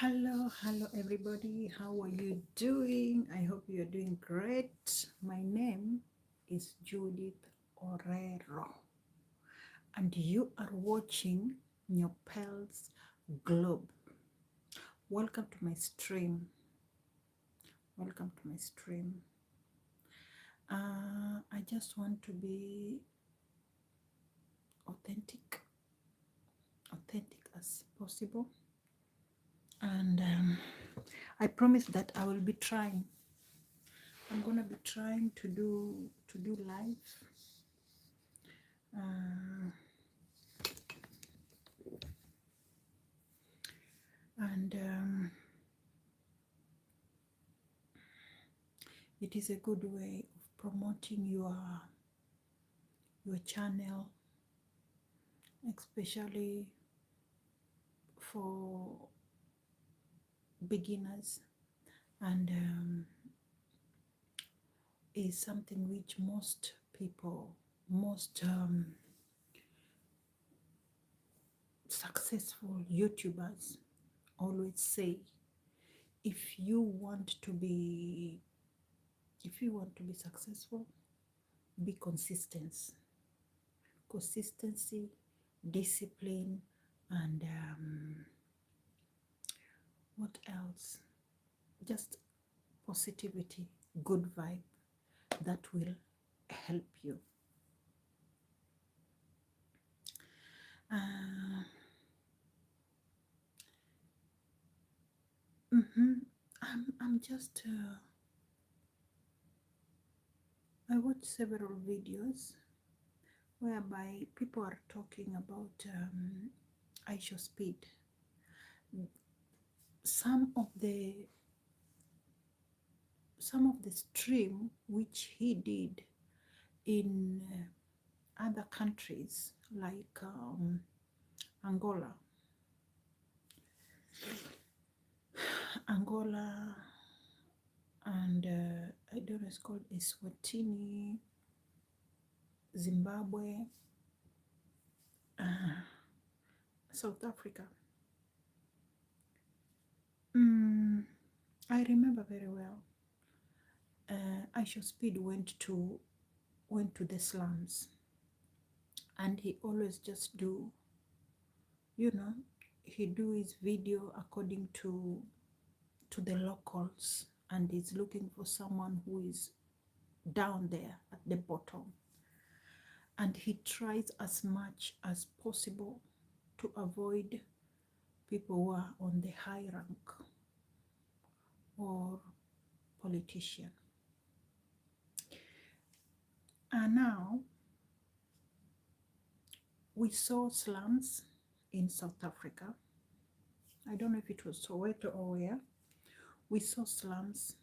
Hello everybody. How are you doing? I hope you're doing great. My name is Judith Orero, and you are watching Nyopel's Globe. Welcome to my stream. Welcome to my stream. I just want to be authentic as possible, and I promise that I will be trying. I'm gonna be trying to do live, and it is a good way of promoting your channel, especially for beginners, and is something which most people, most successful YouTubers always say, if you want to be successful, be consistency, discipline, and what else? Just positivity, good vibe, that will help you. I'm just I watched several videos whereby people are talking about ISHOWSPEED. Some of the stream which he did in other countries like Angola, and I don't know, it's called Eswatini, Zimbabwe, South Africa. I remember very well. ISHOWSPEED went to the slums, and he always just do, he do his video according to the locals, and he's looking for someone who is down there at the bottom, and he tries as much as possible to avoid people who are on the high rank or politician. And now we saw slums in South Africa. I don't know if it was Soweto or where. We saw slums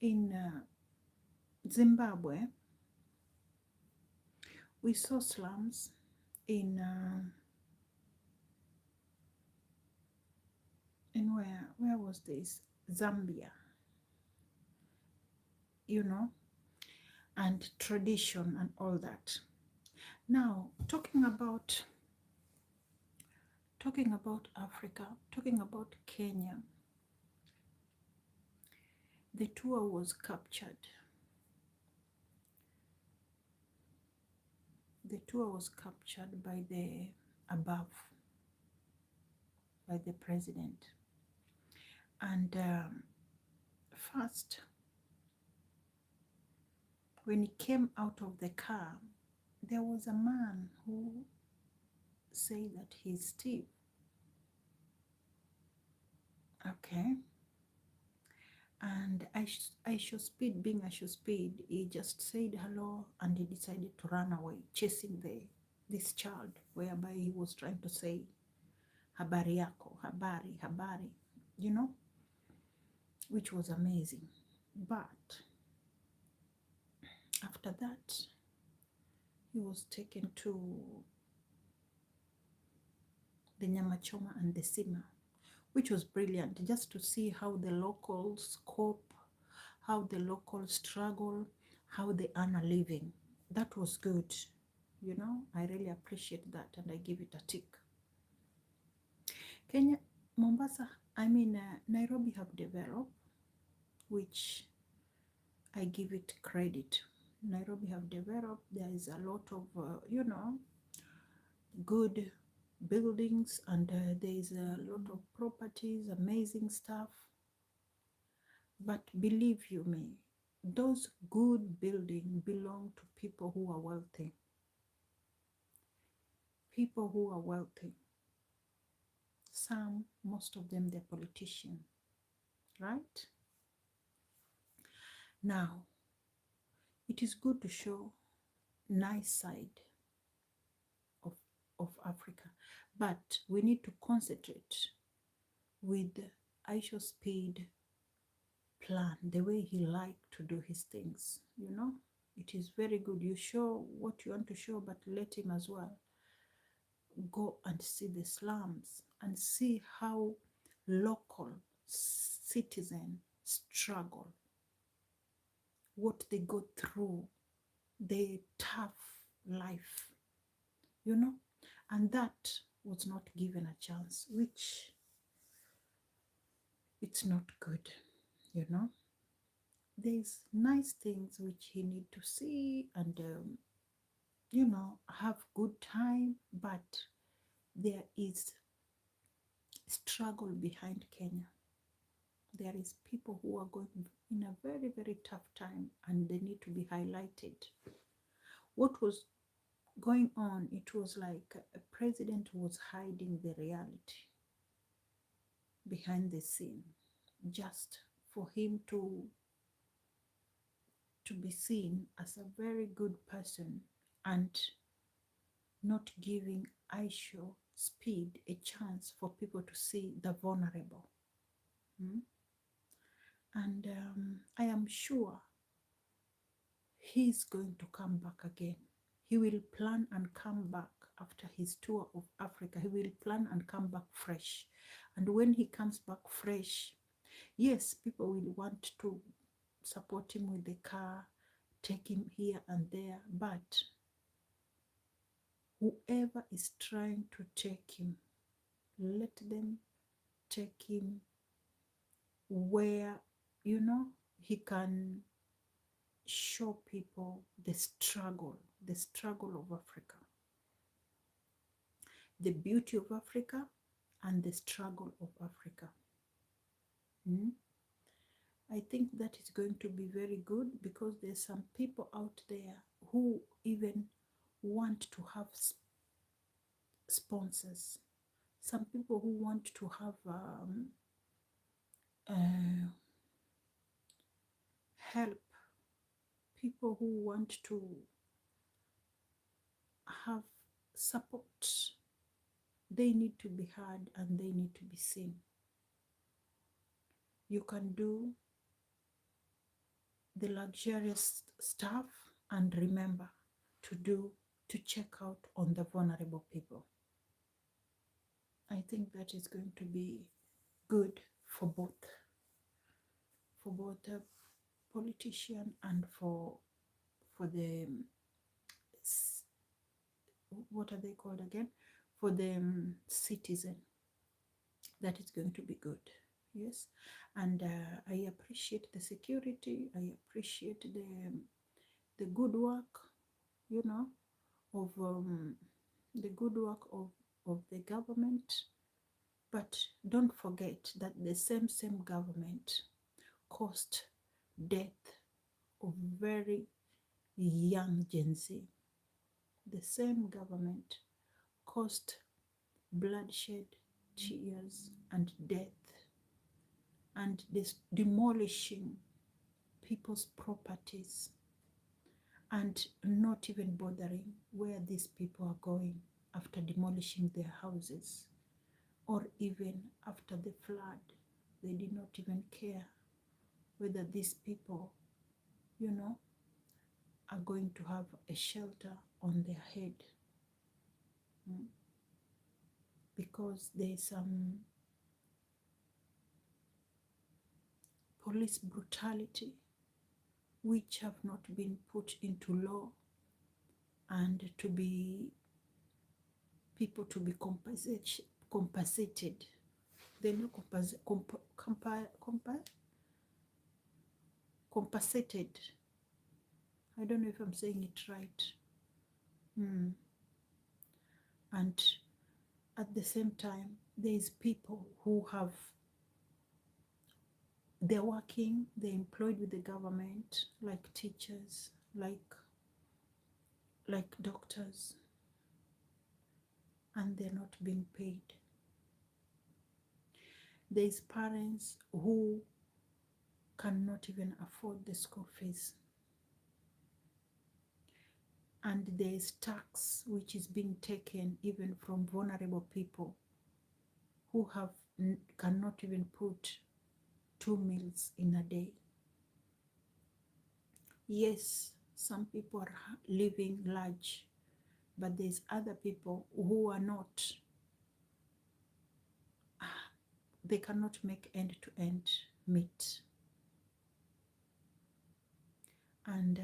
in Zimbabwe. We saw slums in where was this? Zambia. And tradition and all that. Now, talking about Africa, talking about Kenya, the tour was captured. The tour was captured by the president. And first, when he came out of the car, there was a man who said that he's Steve. Okay. And ISHOWSPEED, being ISHOWSPEED, he just said hello, and he decided to run away, chasing this child, whereby he was trying to say habari yako, habari, which was amazing. But after that, he was taken to the Nyamachoma and the Sima, which was brilliant, just to see how the locals cope, how the locals struggle, how they earn a living. That was good. I really appreciate that, and I give it a tick. Kenya, Nairobi have developed, which I give it credit. Nairobi have developed. There is a lot of, good buildings, and there is a lot of properties, amazing stuff. But believe you me, those good buildings belong to people who are wealthy. People who are wealthy. Most of them, they're politicians, right? Now, it is good to show nice side of, of Africa, but we need to concentrate with ISHOWSPEED plan, the way he liked to do his things, It is very good. You show what you want to show, but let him as well go and see the slums and see how local citizens struggle, what they go through, the tough life, and that was not given a chance, which it's not good, There's nice things which he need to see and have good time, but there is struggle behind Kenya. There is people who are going in a very, very tough time, and they need to be highlighted. What was going on, it was like a president was hiding the reality behind the scene, just for him to be seen as a very good person, and not giving ISHOWSPEED a chance for people to see the vulnerable. And I am sure he's going to come back again. He will plan and come back after his tour of Africa. He will plan and come back fresh. And when he comes back fresh, yes, people will want to support him with the car, take him here and there, but whoever is trying to take him, let them take him where, he can show people the struggle of Africa, the beauty of Africa, and the struggle of Africa. I think that is going to be very good, because there's some people out there who even want to have sponsors, some people who want to have help, people who want to have support. They need to be heard and they need to be seen. You can do the luxurious stuff, and remember to check out on the vulnerable people. I think that is going to be good for both the politician and for the, what are they called again, for the citizen. That is going to be good. Yes, and I appreciate the security. I appreciate the good work, of the good work of the government. But don't forget that the same government caused death of very young Gen Z. The same government caused bloodshed, tears, and death, and this demolishing people's properties, and not even bothering where these people are going after demolishing their houses, or even after the flood. They did not even care whether these people, are going to have a shelter on their head, because there is some police brutality which have not been put into law, and people to be compensated They're not compensated. I don't know if I'm saying it right. And at the same time, there's people who have, they're working, they're employed with the government, like teachers, like doctors, and they're not being paid. There's parents who cannot even afford the school fees. And there's tax which is being taken even from vulnerable people who cannot even put 2 meals in a day. Yes, some people are living large, but there's other people who are not, they cannot make end to end meet. And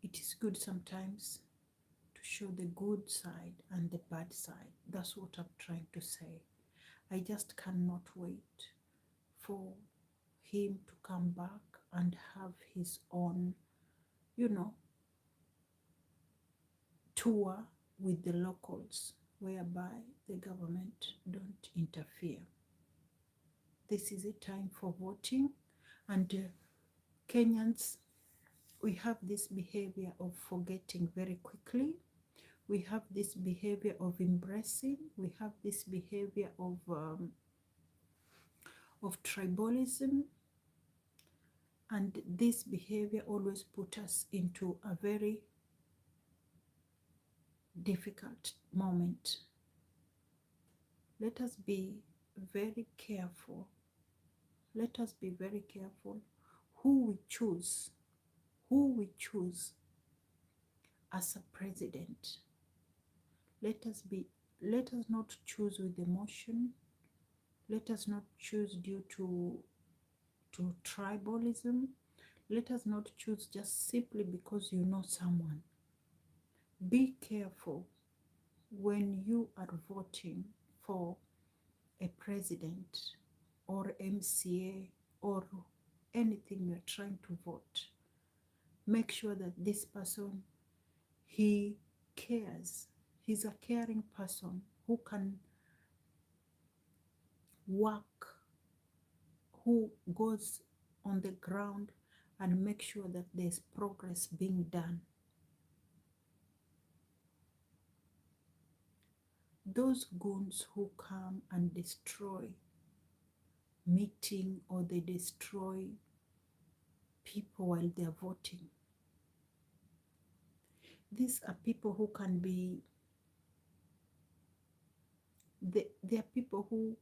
it is good sometimes to show the good side and the bad side. That's what I'm trying to say. I just cannot wait for him to come back and have his own, tour with the locals, whereby the government don't interfere. This is a time for voting, and Kenyans, we have this behavior of forgetting very quickly. We have this behavior of embracing. We have this behavior of tribalism. And this behavior always puts us into a very difficult moment. Let us be very careful. Let us be very careful who we choose as a president. Let us not choose with emotion. Let us not choose due to tribalism. Let us not choose just simply because you know someone. Be careful when you are voting for a president or MCA or anything you're trying to vote. Make sure that this person, he cares. He's a caring person who can work, who goes on the ground and make sure that there's progress being done. Those goons who come and destroy meeting or they destroy people while they're voting, these are people who can be, they are people who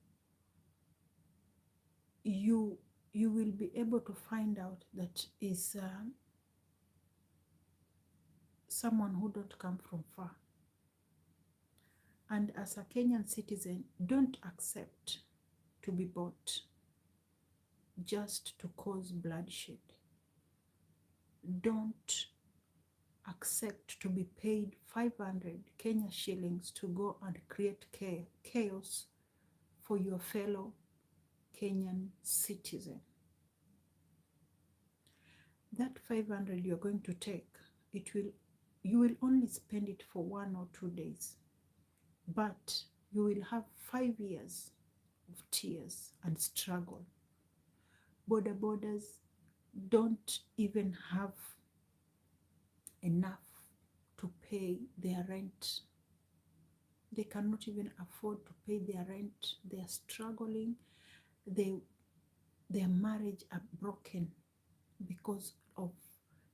you will be able to find out that is someone who don't come from far. And as a Kenyan citizen, don't accept to be bought just to cause bloodshed. Don't accept to be paid 500 Kenya shillings to go and create chaos for your fellow Kenyan citizen. That 500 you're going to take, you will only spend it for 1 or 2 days, but you will have 5 years of tears and struggle. Borders don't even have enough to pay their rent. They cannot even afford to pay their rent. They are struggling. Their marriage are broken because of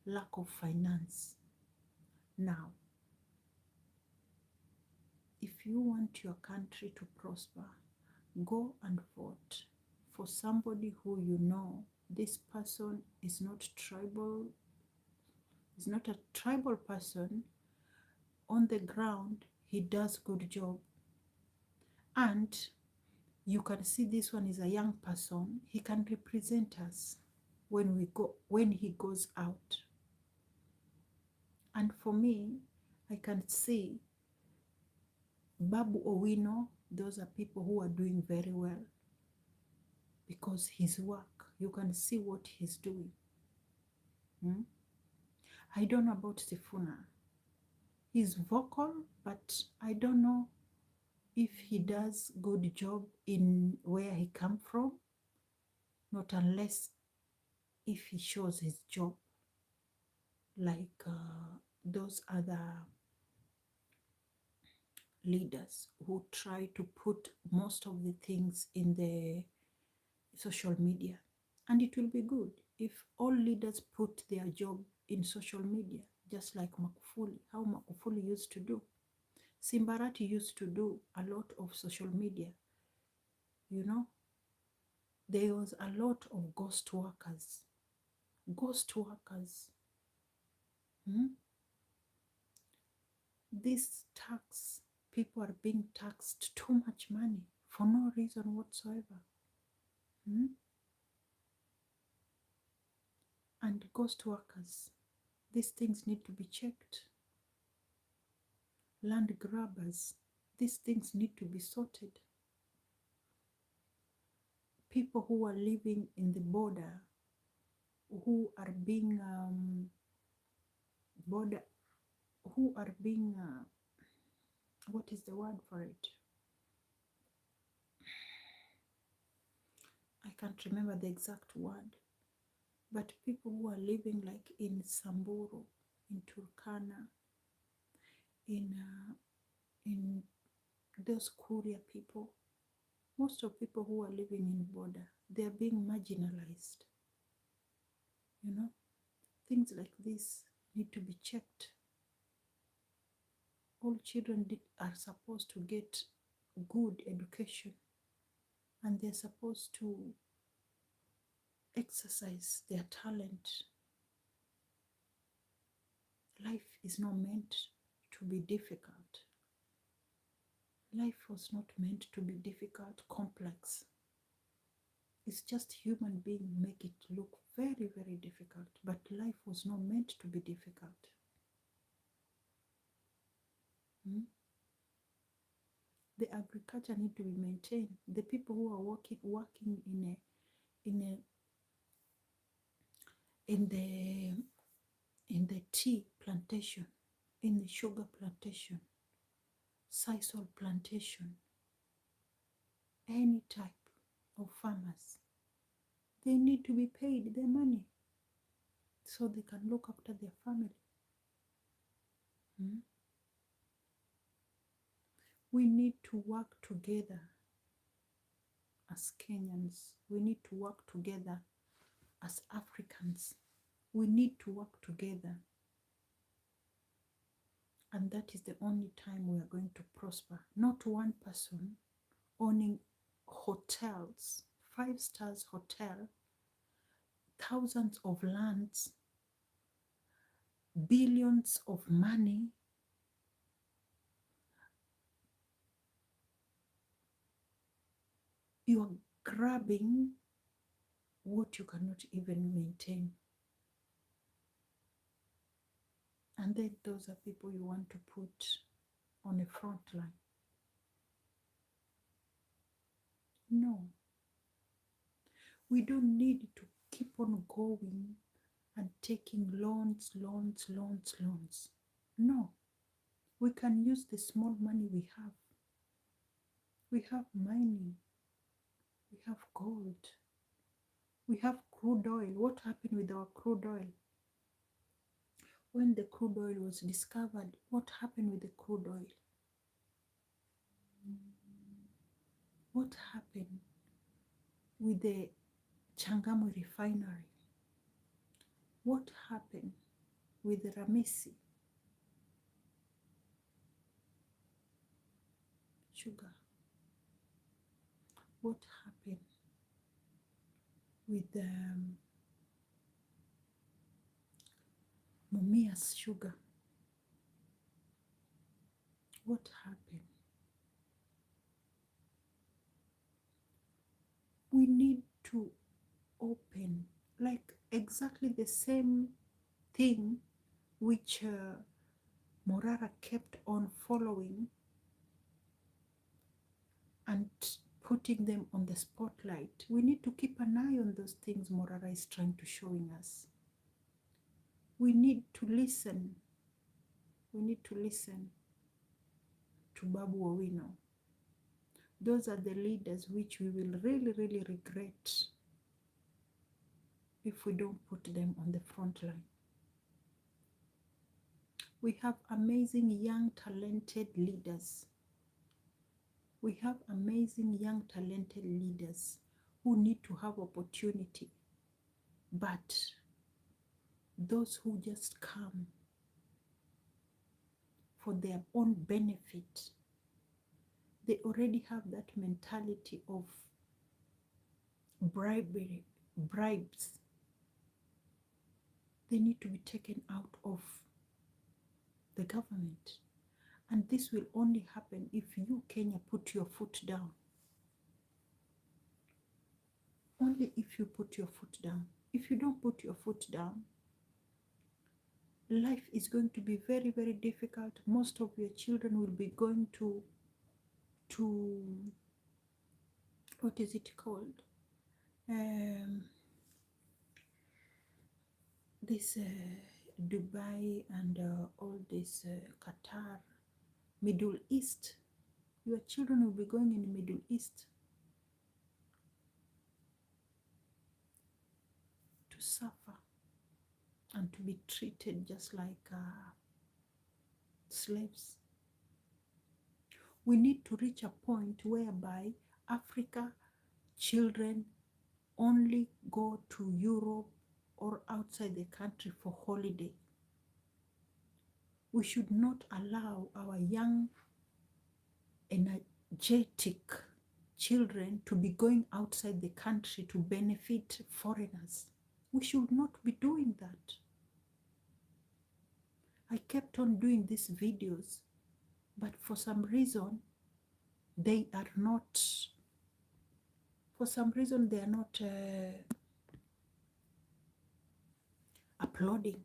lack of finance. Now, if you want your country to prosper, go and vote for somebody who you know this person is not tribal, is not a tribal person. On the ground, he does good job. And you can see this one is a young person. He can represent us when he goes out. And for me, I can see Babu Owino those are people who are doing very well because his work, you can see what he's doing. I don't know about Sifuna. He's vocal, but I don't know if he does good job in where he come from, not unless if he shows his job like those other leaders who try to put most of the things in the social media. And it will be good if all leaders put their job in social media, just like Magufuli, how Magufuli used to do. Simbarati used to do a lot of social media. You know, there was a lot of ghost workers. Ghost workers. This tax, people are being taxed too much money for no reason whatsoever. And ghost workers, these things need to be checked. Land grabbers, these things need to be sorted. People who are living in the border, who are being what is the word for it? I can't remember the exact word. But people who are living like in Samburu, in Turkana, in those Kuria people, most of people who are living in border, they are being marginalized. You know, things like this need to be checked. All children are supposed to get good education, and they're supposed to exercise their talent. Life is not meant to be difficult. Life was not meant to be difficult, complex. It's just human being make it look very, very difficult. But life was not meant to be difficult. The agriculture need to be maintained. The people who are working in the tea plantation, in the sugar plantation, sisal plantation, any type of farmers, they need to be paid their money so they can look after their family. We need to work together as Kenyans. We need to work together as Africans. We need to work together. And that is the only time we are going to prosper. Not one person owning hotels, 5-star hotel, thousands of lands, billions of money. You are grabbing what you cannot even maintain. And then those are people you want to put on a front line. No. We don't need to keep on going and taking loans. No. We can use the small money we have. We have mining. We have gold. We have crude oil. What happened with our crude oil? When the crude oil was discovered, what happened with the crude oil? What happened with the Changamwe refinery? What happened with the Ramisi sugar? What happened with Mumia's sugar? What happened? We need to open like exactly the same thing which Morara kept on following. and putting them on the spotlight. We need to keep an eye on those things Morara is trying to showing us. We need to listen. We need to listen to Babu Owino. Those are the leaders which we will really, really regret if we don't put them on the front line. We have amazing, young, talented leaders. We have amazing, young, talented leaders who need to have opportunity. But those who just come for their own benefit, they already have that mentality of bribery, bribes. They need to be taken out of the government. And this will only happen if you, Kenya, put your foot down. Only if you put your foot down. If you don't put your foot down, life is going to be very, very difficult. Most of your children will be going to what is it called? This Dubai and all this Qatar, Middle East. Your children will be going in the Middle East to suffer and to be treated just like slaves. We need to reach a point whereby Africa children only go to Europe or outside the country for holiday. We should not allow our young, energetic children to be going outside the country to benefit foreigners. We should not be doing that. I kept on doing these videos, but for some reason, they are not uploading.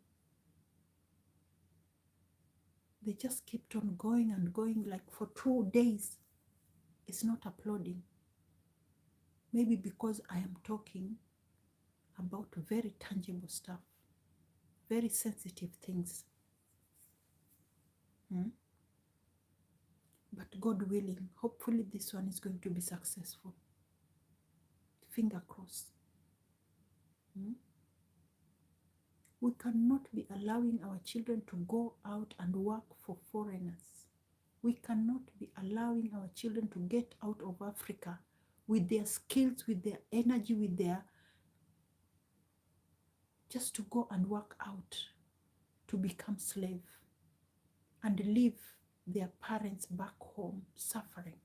They just kept on going and going, like for 2 days. It's not uploading. Maybe because I am talking about very tangible stuff, very sensitive things. But God willing, hopefully this one is going to be successful. Finger crossed. We cannot be allowing our children to go out and work for foreigners. We cannot be allowing our children to get out of Africa with their skills, with their energy, with their, just to go and work out, to become slave and leave their parents back home suffering.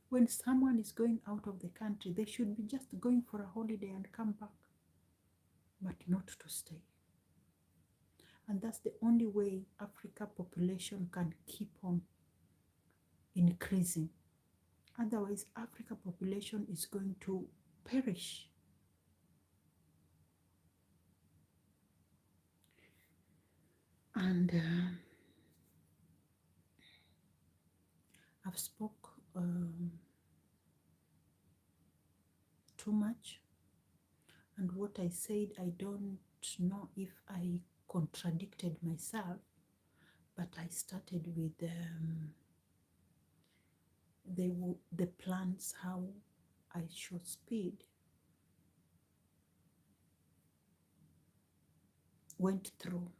When someone is going out of the country, they should be just going for a holiday and come back, but not to stay. And that's the only way Africa population can keep on increasing. Otherwise, Africa population is going to perish. And I've spoke too much, and what I said, I don't know if I contradicted myself, but I started with the plans how ISHOWSPEED went through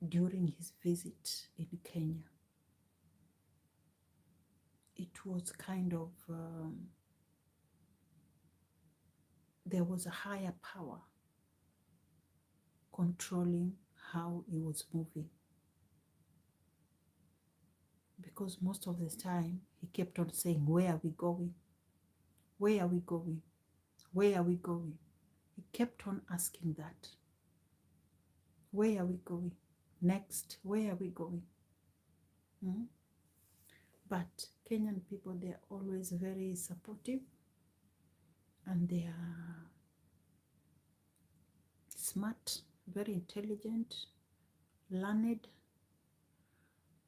during his visit in Kenya. It was kind of, there was a higher power controlling how he was moving. Because most of the time, he kept on saying, where are we going? Where are we going? Where are we going? He kept on asking that. Where are we going? Next, where are we going? But Kenyan people, they are always very supportive, and they are smart, very intelligent, learned,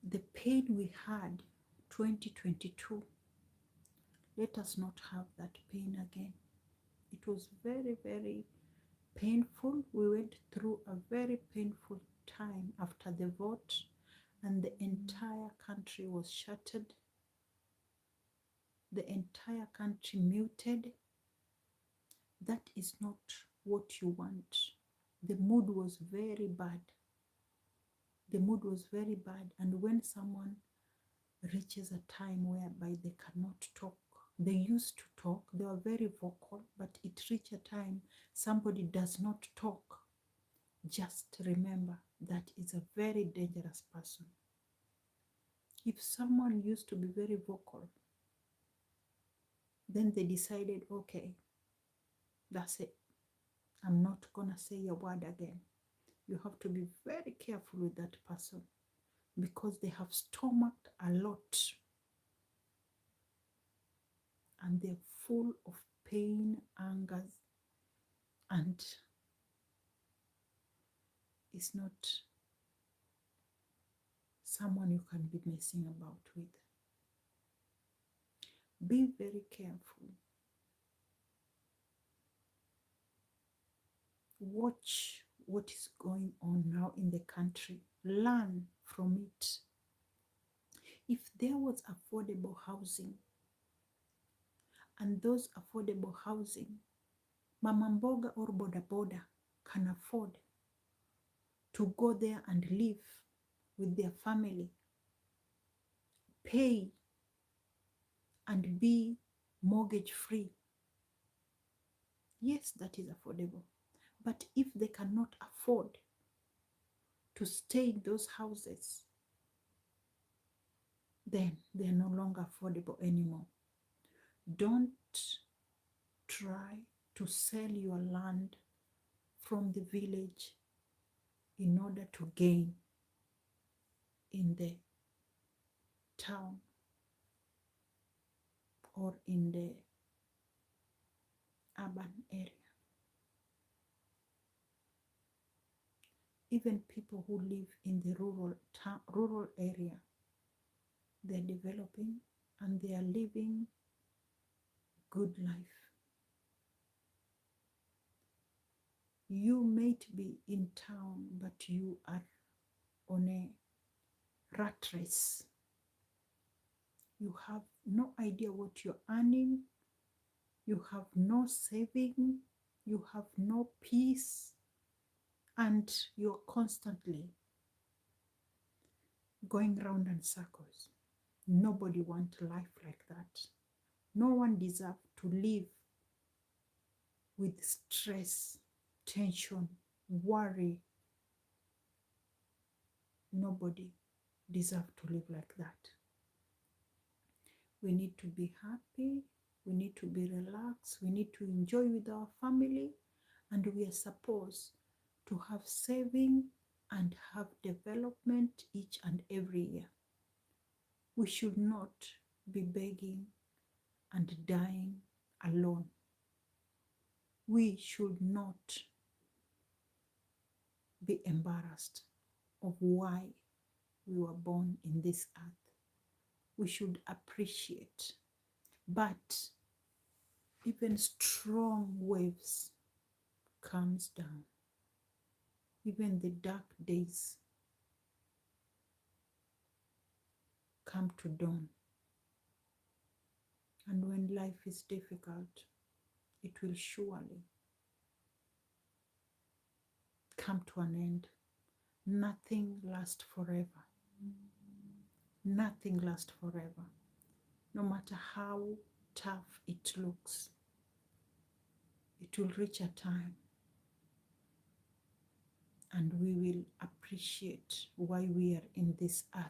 The pain we had 2022, let us not have that pain again. It was very, very painful. We went through a very painful time after the vote, and the entire country was shattered. The entire country muted. That is not what you want. The mood was very bad. The mood was very bad. And when someone reaches a time whereby they cannot talk, they used to talk, they were very vocal, but it reached a time somebody does not talk, just remember that is a very dangerous person. If someone used to be very vocal, then they decided, okay, that's it. I'm not gonna say a word again. You have to be very careful with that person because they have stomached a lot and they're full of pain, anger, and it's not someone you can be messing about with. Be very careful. Watch what is going on now in the country. Learn from it. If there was affordable housing, and those affordable housing, Mama Mboga or Boda Boda can afford to go there and live with their family, pay and be mortgage free. Yes, that is affordable. But if they cannot afford to stay in those houses, then they are no longer affordable anymore. Don't try to sell your land from the village in order to gain in the town or in the urban area. Even people who live in the rural area, they're developing and they are living good life. You might be in town, but you are on a rat race. You have no idea what you're earning. You have no saving. You have no peace. And you're constantly going round in circles. Nobody wants life like that. No one deserves to live with stress, tension, worry. Nobody deserves to live like that. We need to be happy. We need to be relaxed. We need to enjoy with our family. And we are supposed to have saving and have development each and every year. We should not be begging and dying alone. We should not be embarrassed of why we were born in this earth. We should appreciate. But even strong waves comes down. Even the dark days come to dawn. And when life is difficult, it will surely come to an end. Nothing lasts forever. Nothing lasts forever. No matter how tough it looks, it will reach a time and we will appreciate why we are in this earth.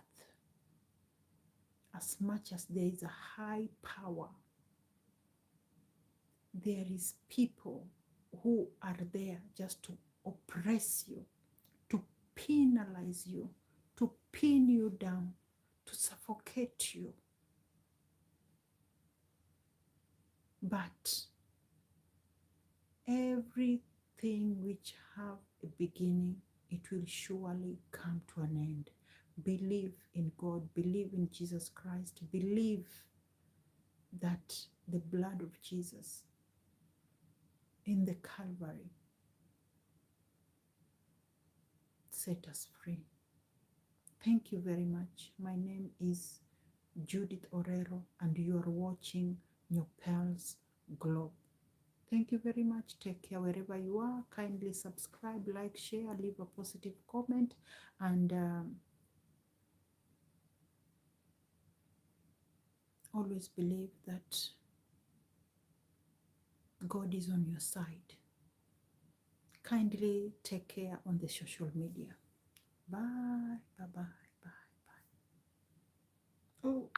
As much as there is a high power, there is people who are there just to oppress you, to penalize you, to pin you down, to suffocate you. But everything which have a beginning, it will surely come to an end. Believe in God, believe in Jesus Christ, believe that the blood of Jesus in the Calvary set us free. Thank you very much. My name is Judith Orero, and you are watching Your Pearls Globe. Thank you very much. Take care wherever you are. Kindly subscribe, like, share, leave a positive comment, and always believe that God is on your side. Kindly take care on the social media. Bye, bye, bye, bye, bye. Oh.